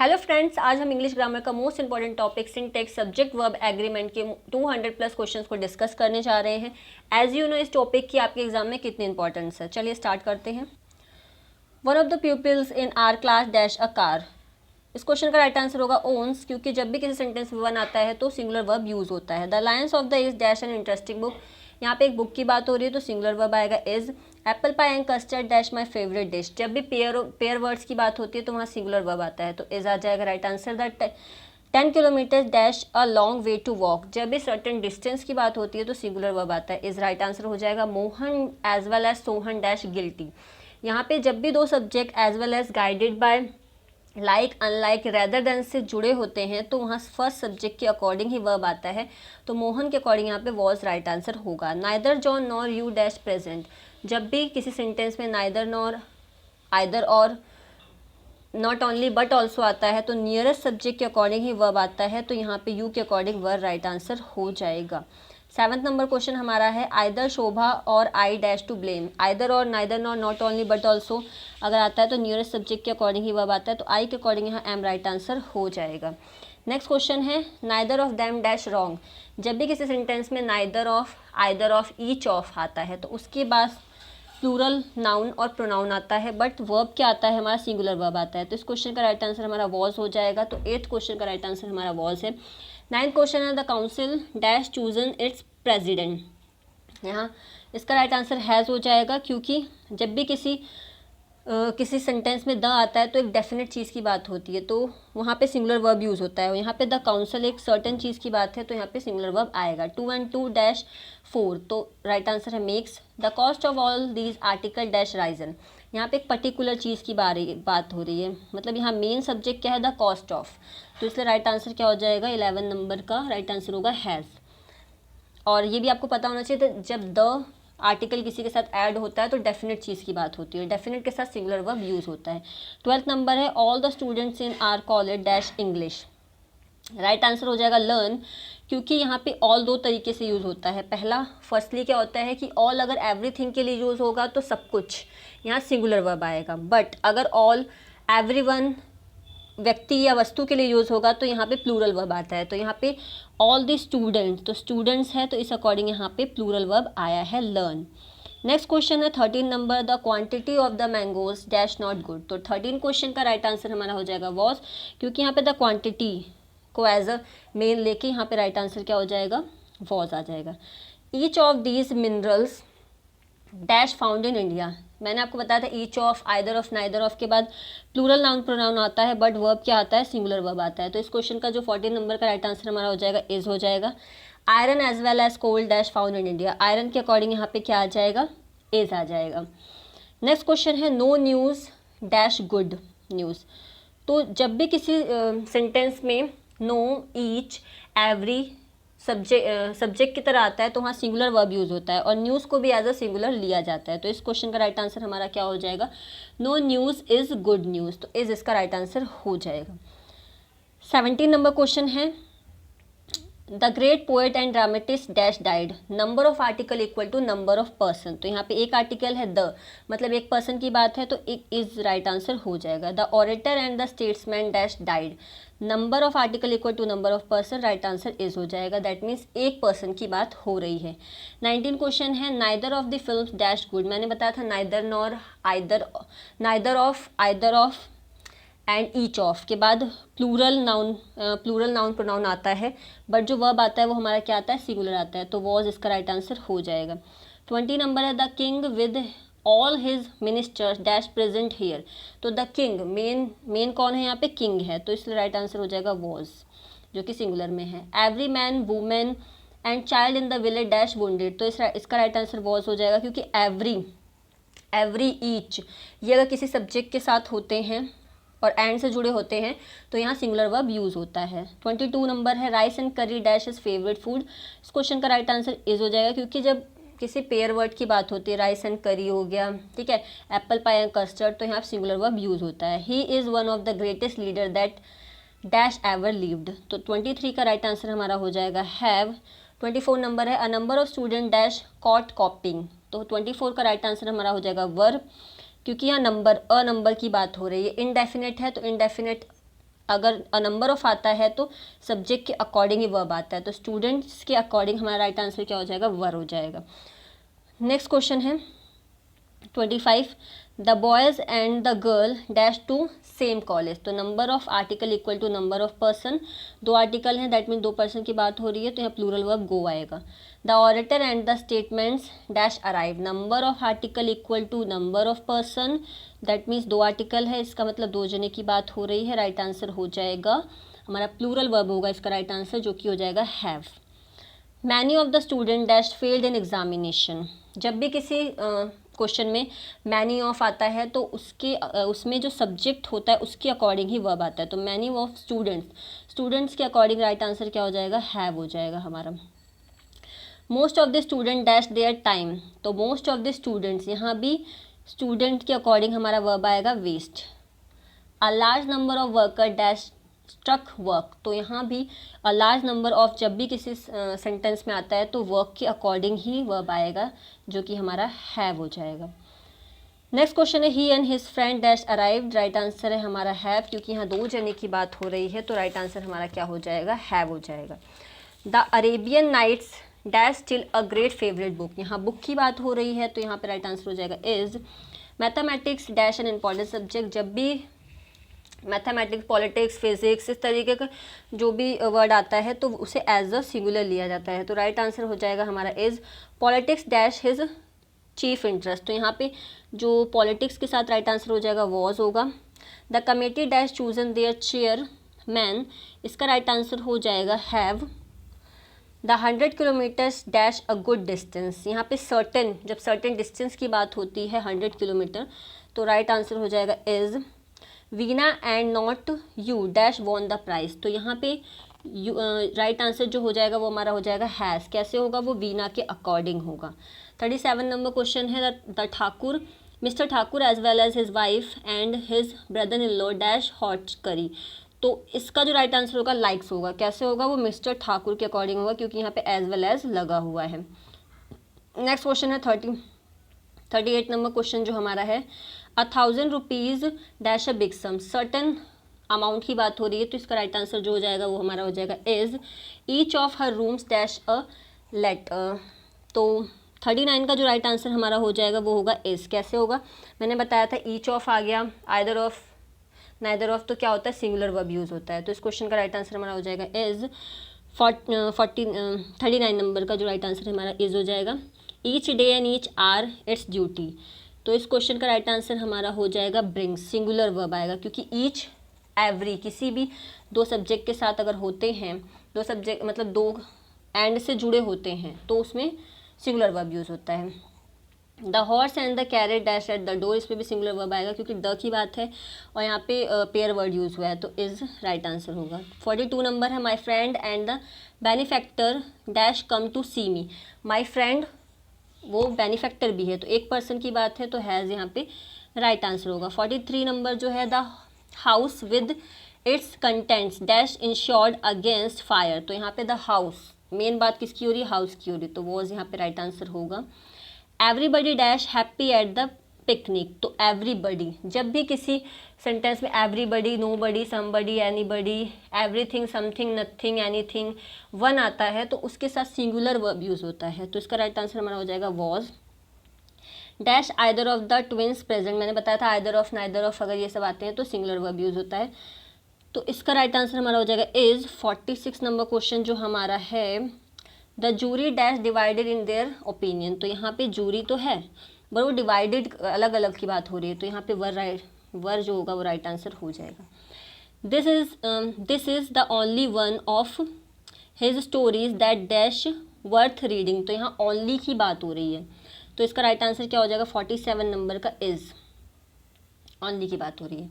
Hello friends, आज हम English grammar का most important topic syntax subject verb agreement के 200 प्लस क्वेश्चंस को डिस्कस करने जा रहे हैं। एज यू नो, इस टॉपिक की आपके एग्जाम में कितनी इंपॉर्टेंस है। चलिए स्टार्ट करते हैं। One of the peoples in our class dash a car. इस क्वेश्चन का राइट आंसर होगा ओन्स, क्योंकि जब भी किसी सेंटेंस में वन आता है तो सिंगुलर वर्ब यूज होता है। The Lions of the is dash an interesting book. यहाँ पे एक बुक की बात हो रही है तो सिंगुलर वर्ब आएगा is. Apple pie and custard dash my favourite dish. जब भी पेयर वर्ड्स की बात होती है तो वहाँ सिंगुलर वर्ब आता है तो इज आ जाएगा right answer. The 10 kilometre dash a long way to walk. जब भी सर्टेन डिस्टेंस की बात होती है तो सिंगुलर वर्ब आता है इज। राइट आंसर हो जाएगा Mohan as well as Sohan dash guilty. यहाँ पे जब भी दो subject as well as guided by like unlike rather than से जुड़े होते हैं तो वहाँ फर्स्ट सब्जेक्ट के अकॉर्डिंग ही वर्ब आता है तो मोहन के अकॉर्डिंग यहाँ पे वॉज राइट आंसर होगा। Neither John nor you dash present. जब भी किसी सेंटेंस में नाइदर नॉर आइदर और नॉट ओनली बट ऑल्सो आता है तो नियरेस्ट सब्जेक्ट के अकॉर्डिंग ही वर्ब आता है तो यहाँ पे यू के अकॉर्डिंग वर्ब राइट आंसर हो जाएगा। 7th नंबर क्वेश्चन हमारा है आइदर शोभा और I dash to blame. Either और neither nor not only but also अगर आता है तो नियरेस्ट सब्जेक्ट के अकॉर्डिंग ही वर्ब आता है तो आई के अकॉर्डिंग यहाँ एम राइट आंसर हो जाएगा। नेक्स्ट क्वेश्चन है neither of them dash wrong. जब भी किसी सेंटेंस में neither of either of each of आता है तो उसके बाद प्लूरल नाउन और प्रोनाउन आता है बट वर्ब क्या आता है हमारा सिंगुलर वर्ब आता है तो इस क्वेश्चन का राइट आंसर हमारा वॉज हो जाएगा। तो 8th क्वेश्चन का राइट आंसर हमारा वॉज है। 9th क्वेश्चन है the council dash chosen it's president. यहाँ इसका राइट आंसर हैज़ हो जाएगा क्योंकि जब भी किसी सेंटेंस में द आता है तो एक डेफिनेट चीज़ की बात होती है तो वहाँ पे सिंगुलर वर्ब यूज़ होता है। यहाँ पे द काउंसिल एक सर्टेन चीज़ की बात है तो यहाँ पे सिंगुलर वर्ब आएगा। 2 and 2 डैश 4 तो राइट आंसर है makes. The cost of all these article dash Ryzen. यहाँ पे एक पर्टिकुलर चीज़ की बात हो रही है, मतलब यहाँ मेन सब्जेक्ट क्या है द कॉस्ट ऑफ, तो इसलिए राइट आंसर क्या हो जाएगा 11 नंबर का राइट आंसर होगा हैज़। और ये भी आपको पता होना चाहिए तो जब द आर्टिकल किसी के साथ ऐड होता है तो डेफिनेट चीज़ की बात होती है, डेफिनेट के साथ सिंगुलर वर्ब यूज़ होता है। 12th नंबर है all the students in are college dash English. Right answer हो जाएगा लर्न, क्योंकि यहाँ पे ऑल दो तरीके से यूज़ होता है। पहला फर्स्टली क्या होता है कि ऑल अगर एवरीथिंग के लिए यूज़ होगा तो सब कुछ यहाँ सिंगुलर वर्ब आएगा, बट अगर ऑल एवरीवन व्यक्ति या वस्तु के लिए यूज़ होगा तो यहाँ पे प्लूरल वर्ब आता है। तो यहाँ पे ऑल द स्टूडेंट तो स्टूडेंट्स है तो इस अकॉर्डिंग यहाँ पे प्लूरल वर्ब आया है लर्न। नेक्स्ट क्वेश्चन है 13 number the quantity of the mangoes dash not good. तो 13 क्वेश्चन का राइट आंसर हमारा हो जाएगा वॉज, क्योंकि यहाँ पे द क्वांटिटी को एज अ मेन लेके यहाँ पे राइट आंसर क्या हो जाएगा वॉज आ जाएगा। Each of these minerals dash found in India. मैंने आपको बताया था each of either of neither of के बाद प्लूरल नाउन प्रोनाउन आता है बट वर्ब क्या आता है सिंगुलर वर्ब आता है। तो इस क्वेश्चन का जो 14 नंबर का राइट आंसर हमारा हो जाएगा इज हो जाएगा। Iron as well as coal dash found in India. Iron के अकॉर्डिंग यहाँ पे क्या आ जाएगा इज आ जाएगा। नेक्स्ट क्वेश्चन है no news dash good news. तो जब भी किसी सेंटेंस में नो ईच एवरी सब्जेक्ट की तरह आता है तो वहाँ सिंगुलर वर्ब यूज़ होता है और न्यूज़ को भी एज अ सिंगुलर लिया जाता है। तो इस क्वेश्चन का राइट आंसर हमारा क्या हो जाएगा no news is good news, तो इज़ इसका राइट आंसर हो जाएगा। 17 नंबर क्वेश्चन है the great poet and dramatist dash died. Number of article equal to number of person. तो यहाँ पे एक आर्टिकल है द, मतलब एक पर्सन की बात है तो एक इज राइट आंसर हो जाएगा। The orator and the statesman dash died. Number of article equal to number of person, right answer is हो जाएगा। दैट मीन्स एक पर्सन की बात हो रही है। 19 क्वेश्चन है neither of the film dash good. मैंने बताया था neither nor either, neither of either of and each of के बाद प्लूरल नाउन प्रोनाउन आता है बट जो वर्ब आता है वो हमारा क्या आता है सिंगुलर आता है, तो वॉज इसका राइट आंसर हो जाएगा। 20 नंबर है the king with all his ministers dash present here. तो द किंग मेन कौन है यहाँ पे किंग है तो इसलिए राइट आंसर हो जाएगा वॉज, जो कि सिंगुलर में है। Every man women and child in the village dash wounded. तो इसका राइट आंसर वॉज हो जाएगा, क्योंकि एवरी ईच ये अगर किसी सब्जेक्ट के साथ होते हैं और एंड से जुड़े होते हैं तो यहाँ सिंगुलर वर्ब यूज़ होता है। 22 नंबर है राइस एंड करी डैश इज फेवरेट फूड। इस क्वेश्चन का राइट आंसर इज हो जाएगा, क्योंकि जब किसी पेयर वर्ड की बात होती है राइस एंड करी हो गया, ठीक है, एप्पल पाई एंड कस्टर्ड, तो यहाँ सिंगुलर वर्ब यूज़ होता है। He is one of the greatest leader that dash ever lived. तो 23 का राइट आंसर हमारा हो जाएगा हैव। 24 नंबर है a number of student dash caught copying. तो 24 का राइट आंसर हमारा हो जाएगा वर्ब, क्योंकि यहाँ नंबर की बात हो रही है। इनडेफिनेट है तो इनडेफिनेट अगर अ नंबर ऑफ आता है तो सब्जेक्ट के अकॉर्डिंग ही वर्ब आता है, तो स्टूडेंट्स के अकॉर्डिंग हमारा राइट आंसर क्या हो जाएगा, वर हो जाएगा। नेक्स्ट क्वेश्चन है 25, the boys and the girl dash to same college. तो number of article equal to number of person, दो आर्टिकल हैं, दैट मीन दो पर्सन की बात हो रही है, तो यहाँ प्लूरल वर्ब गो आएगा। The orator and the statements dash arrive, number of article equal to number of person, that means दो आर्टिकल है, इसका मतलब दो जने की बात हो रही है, राइट आंसर हो जाएगा हमारा प्लूरल वर्ब होगा इसका राइट आंसर, जो कि हो जाएगा have. Many of the student dash failed in examination, जब भी किसी क्वेश्चन में मैनी ऑफ आता है तो उसमें जो सब्जेक्ट होता है उसके अकॉर्डिंग ही वर्ब आता है, तो मैनी ऑफ स्टूडेंट्स के अकॉर्डिंग राइट आंसर क्या हो जाएगा, हैव हो जाएगा हमारा। Most of the student dash there time, तो मोस्ट ऑफ द स्टूडेंट्स, यहाँ भी स्टूडेंट के अकॉर्डिंग हमारा वर्ब आएगा waste. A large number of worker dash struck work, तो यहाँ भी अ लार्ज नंबर ऑफ जब भी किसी सेंटेंस में आता है तो वर्क के अकॉर्डिंग ही वर्ब आएगा, जो कि हमारा हैव हो जाएगा। नेक्स्ट क्वेश्चन है he and his friend dash arrived, right answer है हमारा हैव, क्योंकि यहाँ दो जने की बात हो रही है, तो राइट आंसर हमारा क्या हो जाएगा, हैव हो जाएगा। The Arabian Nights dash still a great favourite book, यहाँ बुक की बात हो रही है, तो यहाँ पे राइट आंसर हो जाएगा is. Mathematics dash an important subject, जब भी मैथमेटिक्स, पॉलिटिक्स, फिजिक्स, इस तरीके का जो भी वर्ड आता है तो उसे एज अ सिंगुलर लिया जाता है, तो राइट आंसर हो जाएगा हमारा is. Politics dash his chief interest, तो यहाँ पे जो पॉलिटिक्स के साथ राइट आंसर हो जाएगा वॉज होगा। The committee dash chosen their chairman, इसका राइट आंसर हो जाएगा have. The 100 kilometres dash a good distance, यहाँ पे सर्टेन, जब सर्टेन डिस्टेंस की बात होती है 100 किलोमीटर, तो राइट आंसर हो जाएगा is. Veena and not you dash won the prize, तो यहाँ पे राइट आंसर जो हो जाएगा वो हमारा हो जाएगा हैज़, कैसे होगा, वो वीना के अकॉर्डिंग होगा। 37 नंबर क्वेश्चन है the Thakur mister Thakur as well as his wife and his brother in law dash hot curry, तो इसका जो राइट आंसर होगा लाइक्स होगा, कैसे होगा, वो मिस्टर ठाकुर के अकॉर्डिंग होगा, क्योंकि यहाँ पे एज वेल एज लगा हुआ है। नेक्स्ट क्वेश्चन है 38 नंबर क्वेश्चन जो हमारा है 1000 rupees dash a big sum, certain amount की बात हो रही है, तो इसका राइट आंसर जो हो जाएगा वो हमारा हो जाएगा is. Each of her rooms dash a let, तो 39 का जो राइट आंसर हमारा हो जाएगा वो होगा इज, कैसे होगा, मैंने बताया था ईच ऑफ आ गया, आइदर ऑफ, नाइदर ऑफ, तो क्या होता है, सिंगुलर वर्ब यूज़ होता है, तो इस क्वेश्चन का राइट आंसर हमारा हो जाएगा इज। 39 नंबर का जो राइट आंसर हमारा इज हो जाएगा। Each day and each hour its duty, तो इस क्वेश्चन का राइट आंसर हमारा हो जाएगा ब्रिंग्स, सिंगुलर वर्ब आएगा, क्योंकि ईच एवरी किसी भी दो सब्जेक्ट के साथ अगर होते हैं, दो सब्जेक्ट मतलब दो एंड से जुड़े होते हैं, तो उसमें सिंगुलर वर्ब यूज़ होता है। The horse and the carat dash at the door, इसमें भी सिंगुलर वर्ब आएगा, क्योंकि द की बात है और यहाँ पे पेयर वर्ड यूज़ हुआ है, तो इज राइट आंसर होगा। 42 नंबर है my friend and the benefactor dash come to see me, my friend वो बेनिफैक्टर भी है, तो एक पर्सन की बात है, तो हैज़ यहाँ पे राइट आंसर होगा। 43 नंबर जो है the house with its contents dash insured against fire, तो यहाँ पे द हाउस, मेन बात किसकी हो रही है, हाउस की हो रही है, तो वो यहाँ पे राइट आंसर होगा। Everybody dash happy at the picnic, तो एवरीबडी, जब भी किसी सेंटेंस में everybody, nobody, somebody, anybody, everything, something, nothing, anything, one आता है तो उसके साथ सिंगुलर वर्ब यूज़ होता है, तो इसका राइट आंसर हमारा हो जाएगा was. Dash either of the twins present, मैंने बताया था आइदर ऑफ, नाइदर ऑफ, अगर ये सब आते हैं तो सिंगुलर वर्ब यूज़ होता है, तो इसका राइट आंसर हमारा हो जाएगा इज। 46 नंबर क्वेश्चन जो हमारा है the jury dash divided in their opinion, तो यहाँ पे जूरी तो है बट वो डिवाइडेड अलग अलग की बात हो रही है, तो यहाँ पे वर जो होगा वो राइट आंसर हो जाएगा। This is the only one of his stories that dash worth reading, तो यहाँ ओनली की बात हो रही है, तो इसका राइट आंसर क्या हो जाएगा, 47 नंबर का इज, ओनली की बात हो रही है।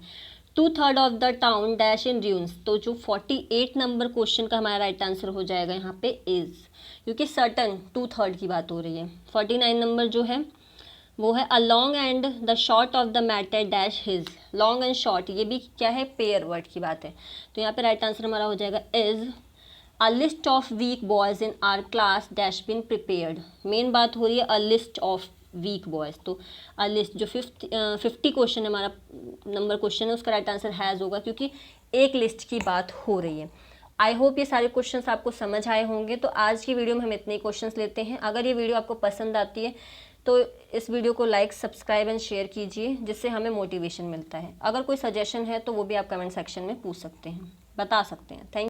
2/3 of the town dash in ruins, तो जो 48 नंबर क्वेश्चन का हमारा राइट आंसर हो जाएगा यहाँ पे इज, क्योंकि सर्टन 2/3 की बात हो रही है। 49 नंबर जो है वो है a long and the short of the matter dash his, long and short ये भी क्या है, पेयर वर्ड की बात है, तो यहाँ पे राइट आंसर हमारा हो जाएगा is. A list of weak boys in our class dash been prepared, main बात हो रही है a list of weak boys. तो लिस्ट जो 50 क्वेश्चन हमारा नंबर क्वेश्चन है उसका राइट आंसर हैज़ होगा, क्योंकि एक लिस्ट की बात हो रही है। आई होप ये सारे क्वेश्चंस आपको समझ आए होंगे। तो आज की वीडियो में हम इतने क्वेश्चंस लेते हैं। अगर ये वीडियो आपको पसंद आती है तो इस वीडियो को लाइक, सब्सक्राइब एंड शेयर कीजिए, जिससे हमें मोटिवेशन मिलता है। अगर कोई सजेशन है तो वो भी आप कमेंट सेक्शन में पूछ सकते हैं, बता सकते हैं। थैंक